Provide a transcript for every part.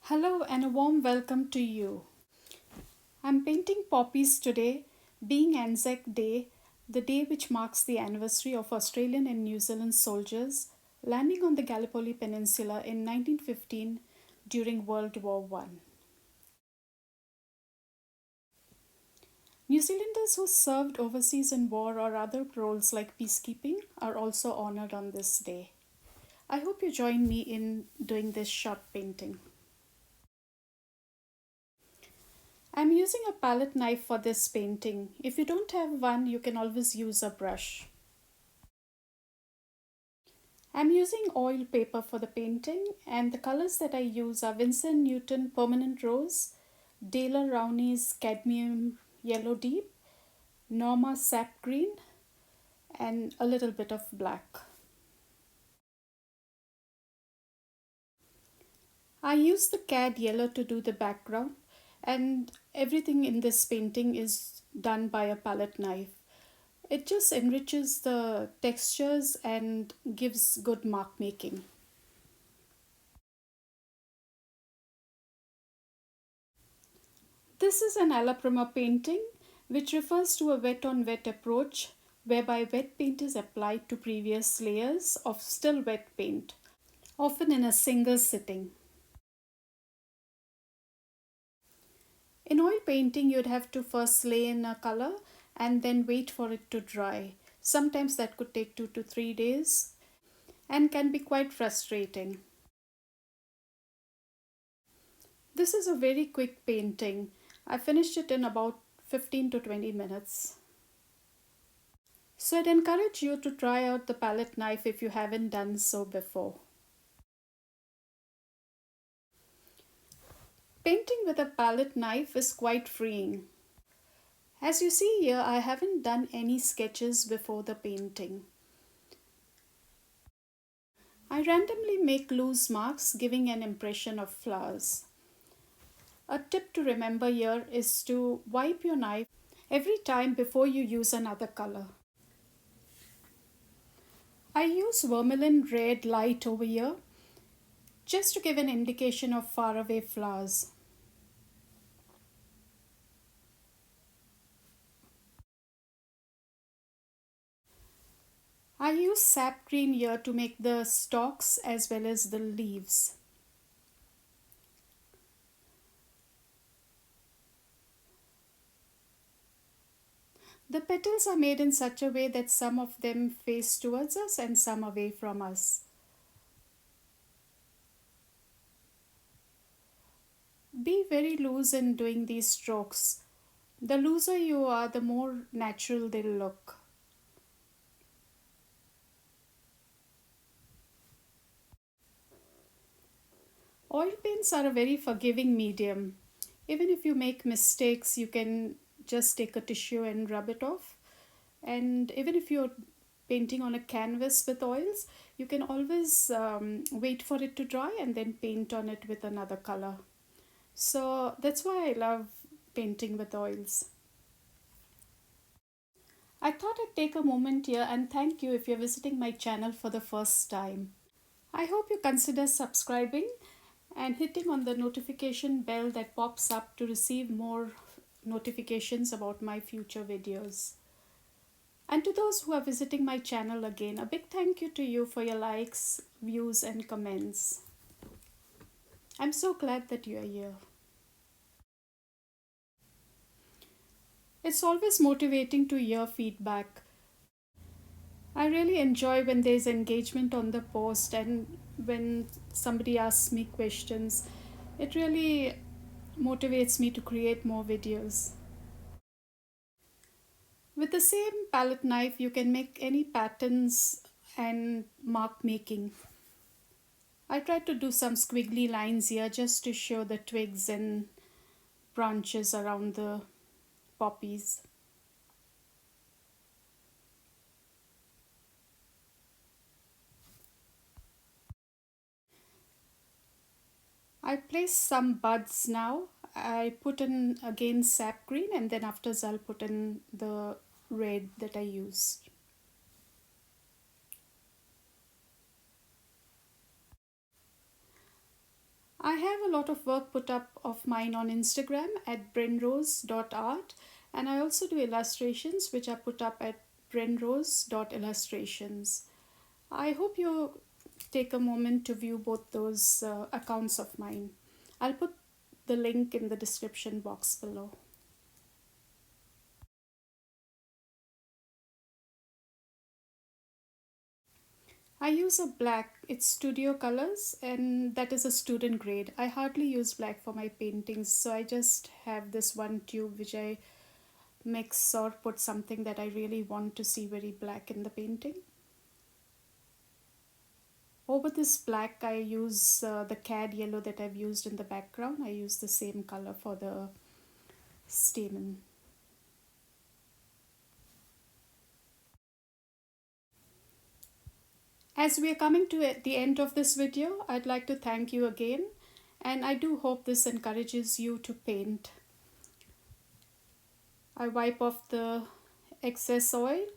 Hello and a warm welcome to you. I'm painting poppies today, being ANZAC Day, the day which marks the anniversary of Australian and New Zealand soldiers landing on the Gallipoli Peninsula in 1915 during World War One. New Zealanders who served overseas in war or other roles like peacekeeping are also honored on this day. I hope you join me in doing this short painting. I'm using a palette knife for this painting. If you don't have one, you can always use a brush. I'm using oil paper for the painting, and the colors that I use are Winsor Newton Permanent Rose, Dale Rowney's Cadmium Yellow Deep, Norma Sap Green, and a little bit of black. I use the cad yellow to do the background, and everything in this painting is done by a palette knife. It just enriches the textures and gives good mark making. This is an alla prima painting, which refers to a wet on wet approach whereby wet paint is applied to previous layers of still wet paint, often in a single sitting. In oil painting, you'd have to first lay in a color and then wait for it to dry. Sometimes that could take 2 to 3 days and can be quite frustrating. This is a very quick painting. I finished it in about 15 to 20 minutes. So I'd encourage you to try out the palette knife if you haven't done so before. Painting with a palette knife is quite freeing. As you see here, I haven't done any sketches before the painting. I randomly make loose marks, giving an impression of flowers. A tip to remember here is to wipe your knife every time before you use another color. I use vermilion red light over here just to give an indication of faraway flowers. I use sap green here to make the stalks as well as the leaves. The petals are made in such a way that some of them face towards us and some away from us. Be very loose in doing these strokes. The looser you are, the more natural they'll look. Oil paints are a very forgiving medium. Even if you make mistakes, you can just take a tissue and rub it off. And even if you're painting on a canvas with oils, you can always wait for it to dry and then paint on it with another color. So that's why I love painting with oils. I thought I'd take a moment here and thank you if you're visiting my channel for the first time. I hope you consider subscribing and hitting on the notification bell that pops up to receive more notifications about my future videos. And to those who are visiting my channel again, a big thank you to you for your likes, views and comments. I'm so glad that you are here. It's always motivating to hear feedback. I really enjoy when there's engagement on the post and when somebody asks me questions. It really motivates me to create more videos. With the same palette knife, you can make any patterns and mark making. I tried to do some squiggly lines here just to show the twigs and branches around the poppies. I place some buds now. I put in again sap green and then after I'll put in the red that I used. I have a lot lot of work put up of mine on Instagram at BrenRose.art, and I also do illustrations which are put up at BrenRose.illustrations. I hope you take a moment to view both those accounts of mine. I'll put the link in the description box below. I use a black, it's Studio Colors, and that is a student grade. I hardly use black for my paintings, so I just have this one tube which I mix or put something that I really want to see very black in the painting. Over this black, I use the cad yellow that I've used in the background. I use the same color for the stamen. As we are coming to the end of this video, I'd like to thank you again, and I do hope this encourages you to paint. I wipe off the excess oil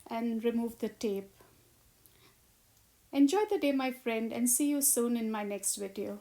and remove the tape. Enjoy the day, my friend, and see you soon in my next video.